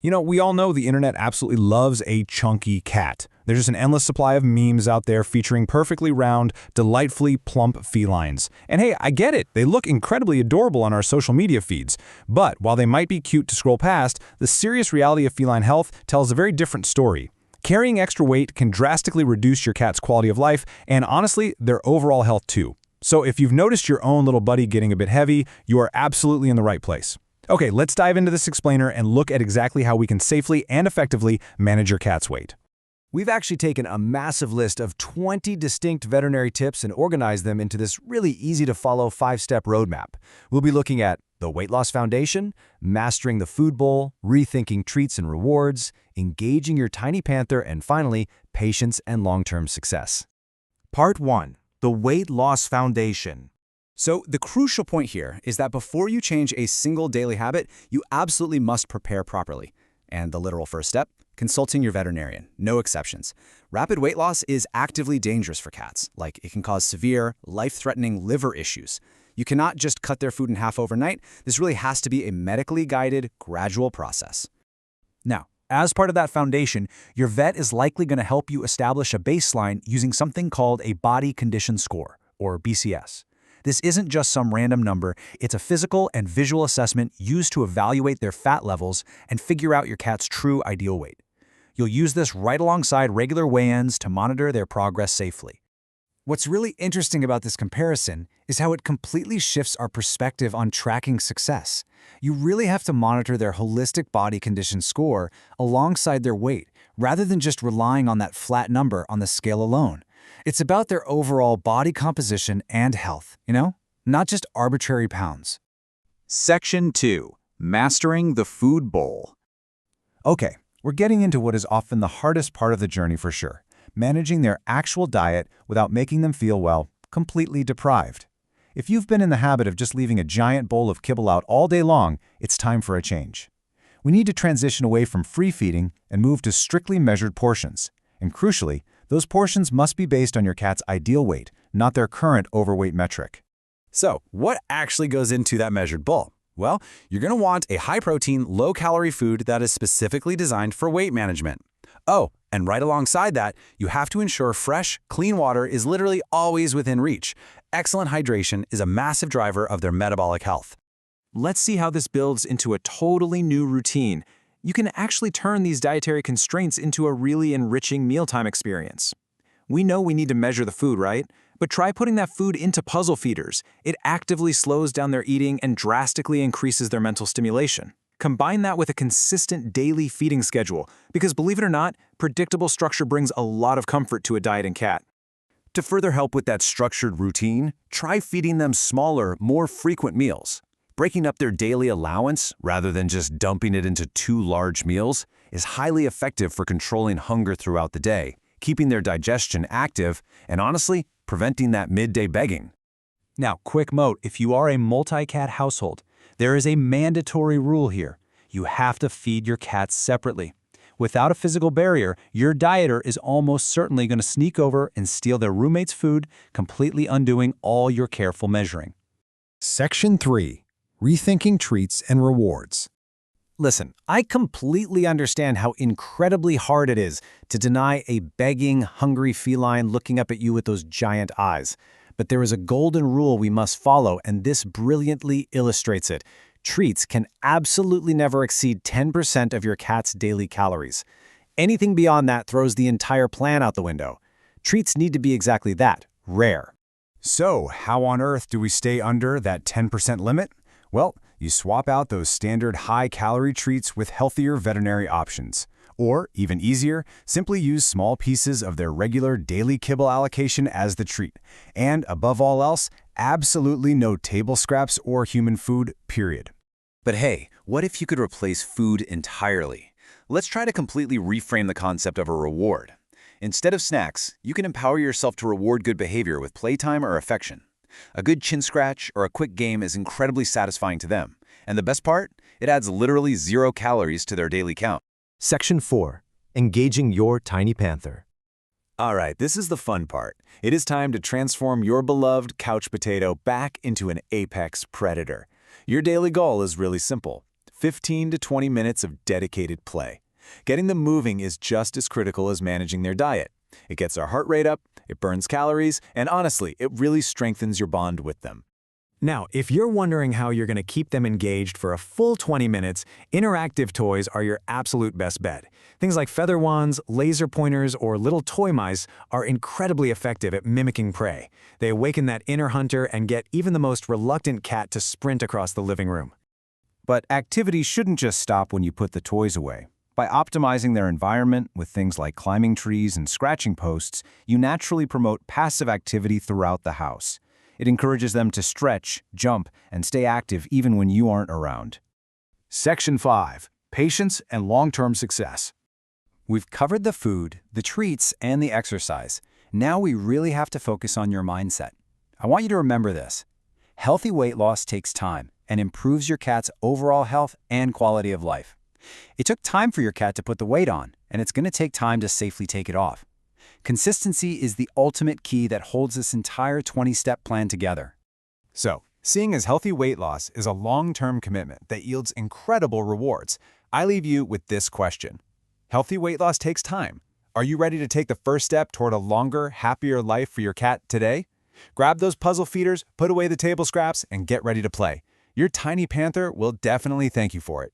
We all know the internet absolutely loves a chunky cat. There's just an endless supply of memes out there featuring perfectly round, delightfully plump felines. And hey, I get it, they look incredibly adorable on our social media feeds. But while they might be cute to scroll past, the serious reality of feline health tells a very different story. Carrying extra weight can drastically reduce your cat's quality of life and honestly, their overall health too. So if you've noticed your own little buddy getting a bit heavy, you are absolutely in the right place. Okay, let's dive into this explainer and look at exactly how we can safely and effectively manage your cat's weight. We've actually taken a massive list of 20 distinct veterinary tips and organized them into this really easy-to-follow 5-step roadmap. We'll be looking at the weight loss foundation, mastering the food bowl, rethinking treats and rewards, engaging your tiny panther, and finally, patience and long-term success. Part 1. The Weight Loss Foundation. So the crucial point here is that before you change a single daily habit, you absolutely must prepare properly. And the literal first step? Consulting your veterinarian. No exceptions. Rapid weight loss is actively dangerous for cats. Like, it can cause severe, life-threatening liver issues. You cannot just cut their food in half overnight. This really has to be a medically guided, gradual process. Now, as part of that foundation, your vet is likely going to help you establish a baseline using something called a body condition score, or BCS. This isn't just some random number, it's a physical and visual assessment used to evaluate their fat levels and figure out your cat's true ideal weight. You'll use this right alongside regular weigh-ins to monitor their progress safely. What's really interesting about this comparison is how it completely shifts our perspective on tracking success. You really have to monitor their holistic body condition score alongside their weight, rather than just relying on that flat number on the scale alone. It's about their overall body composition and health, not just arbitrary pounds. Section 2. Mastering the Food Bowl. Okay, we're getting into what is often the hardest part of the journey for sure, managing their actual diet without making them feel, well, completely deprived. If you've been in the habit of just leaving a giant bowl of kibble out all day long, it's time for a change. We need to transition away from free feeding and move to strictly measured portions. And crucially, those portions must be based on your cat's ideal weight, not their current overweight metric. So, what actually goes into that measured bowl? Well, you're going to want a high-protein, low-calorie food that is specifically designed for weight management. Oh, and right alongside that, you have to ensure fresh, clean water is literally always within reach. Excellent hydration is a massive driver of their metabolic health. Let's see how this builds into a totally new routine. You can actually turn these dietary constraints into a really enriching mealtime experience. We know we need to measure the food, right? But try putting that food into puzzle feeders. It actively slows down their eating and drastically increases their mental stimulation. Combine that with a consistent daily feeding schedule, because believe it or not, predictable structure brings a lot of comfort to a dieting cat. To further help with that structured routine, try feeding them smaller, more frequent meals. Breaking up their daily allowance, rather than just dumping it into 2 large meals, is highly effective for controlling hunger throughout the day, keeping their digestion active, and honestly, preventing that midday begging. Now, quick note, if you are a multi-cat household, there is a mandatory rule here. You have to feed your cats separately. Without a physical barrier, your dieter is almost certainly going to sneak over and steal their roommate's food, completely undoing all your careful measuring. Section 3. Rethinking treats and rewards. Listen, I completely understand how incredibly hard it is to deny a begging, hungry feline looking up at you with those giant eyes. But there is a golden rule we must follow, and this brilliantly illustrates it. Treats can absolutely never exceed 10% of your cat's daily calories. Anything beyond that throws the entire plan out the window. Treats need to be exactly that, rare. So, how on earth do we stay under that 10% limit? Well, you swap out those standard high-calorie treats with healthier veterinary options. Or, even easier, simply use small pieces of their regular daily kibble allocation as the treat. And, above all else, absolutely no table scraps or human food, period. But hey, what if you could replace food entirely? Let's try to completely reframe the concept of a reward. Instead of snacks, you can empower yourself to reward good behavior with playtime or affection. A good chin scratch or a quick game is incredibly satisfying to them. And the best part? It adds literally 0 calories to their daily count. Section 4. Engaging your tiny panther. All right, this is the fun part. It is time to transform your beloved couch potato back into an apex predator. Your daily goal is really simple. 15 to 20 minutes of dedicated play. Getting them moving is just as critical as managing their diet. It gets our heart rate up, it burns calories, and honestly, it really strengthens your bond with them. Now, if you're wondering how you're going to keep them engaged for a full 20 minutes, interactive toys are your absolute best bet. Things like feather wands, laser pointers, or little toy mice are incredibly effective at mimicking prey. They awaken that inner hunter and get even the most reluctant cat to sprint across the living room. But activity shouldn't just stop when you put the toys away. By optimizing their environment with things like climbing trees and scratching posts, you naturally promote passive activity throughout the house. It encourages them to stretch, jump, and stay active even when you aren't around. Section 5. Patience and long-term success. We've covered the food, the treats, and the exercise. Now we really have to focus on your mindset. I want you to remember this. Healthy weight loss takes time and improves your cat's overall health and quality of life. It took time for your cat to put the weight on, and it's going to take time to safely take it off. Consistency is the ultimate key that holds this entire 20-step plan together. So, seeing as healthy weight loss is a long-term commitment that yields incredible rewards, I leave you with this question. Healthy weight loss takes time. Are you ready to take the first step toward a longer, happier life for your cat today? Grab those puzzle feeders, put away the table scraps, and get ready to play. Your tiny panther will definitely thank you for it.